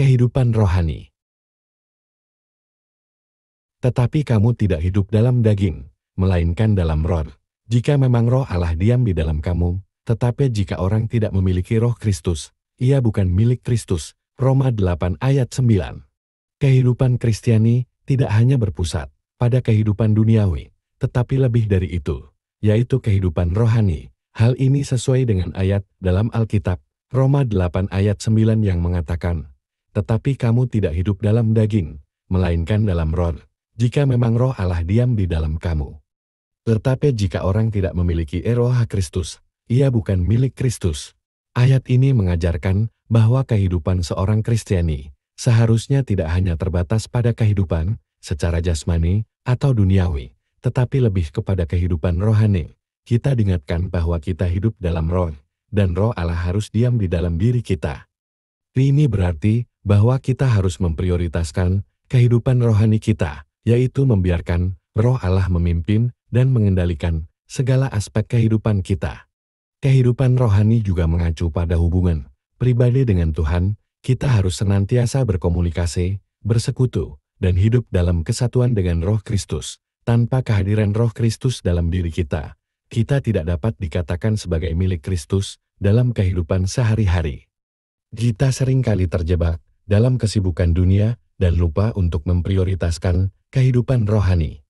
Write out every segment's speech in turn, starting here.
Kehidupan rohani. Tetapi kamu tidak hidup dalam daging, melainkan dalam roh. Jika memang roh Allah diam di dalam kamu, tetapi jika orang tidak memiliki roh Kristus, ia bukan milik Kristus. Roma 8 ayat 9. Kehidupan Kristiani tidak hanya berpusat pada kehidupan duniawi, tetapi lebih dari itu, yaitu kehidupan rohani. Hal ini sesuai dengan ayat dalam Alkitab, Roma 8 ayat 9 yang mengatakan, "Tetapi kamu tidak hidup dalam daging, melainkan dalam roh, jika memang roh Allah diam di dalam kamu." Tetapi jika orang tidak memiliki roh Kristus, ia bukan milik Kristus. Ayat ini mengajarkan bahwa kehidupan seorang Kristiani seharusnya tidak hanya terbatas pada kehidupan secara jasmani atau duniawi, tetapi lebih kepada kehidupan rohani. Kita diingatkan bahwa kita hidup dalam roh, dan roh Allah harus diam di dalam diri kita. Ini berarti bahwa kita harus memprioritaskan kehidupan rohani kita, yaitu membiarkan roh Allah memimpin dan mengendalikan segala aspek kehidupan kita. Kehidupan rohani juga mengacu pada hubungan pribadi dengan Tuhan. Kita harus senantiasa berkomunikasi, bersekutu, dan hidup dalam kesatuan dengan Roh Kristus. Tanpa kehadiran Roh Kristus dalam diri kita, kita tidak dapat dikatakan sebagai milik Kristus dalam kehidupan sehari-hari. Kita seringkali terjebak dalam kesibukan dunia dan lupa untuk memprioritaskan kehidupan rohani.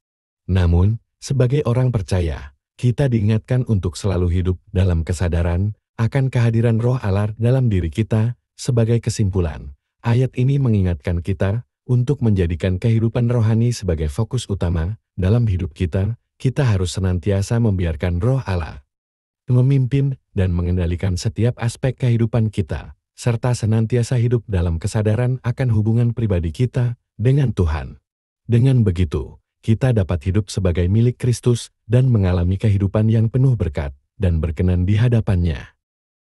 Namun, sebagai orang percaya, kita diingatkan untuk selalu hidup dalam kesadaran akan kehadiran Roh Allah dalam diri kita. Sebagai kesimpulan, ayat ini mengingatkan kita untuk menjadikan kehidupan rohani sebagai fokus utama dalam hidup kita. Kita harus senantiasa membiarkan Roh Allah memimpin dan mengendalikan setiap aspek kehidupan kita, serta senantiasa hidup dalam kesadaran akan hubungan pribadi kita dengan Tuhan. Dengan begitu, kita dapat hidup sebagai milik Kristus dan mengalami kehidupan yang penuh berkat dan berkenan di hadapan-Nya.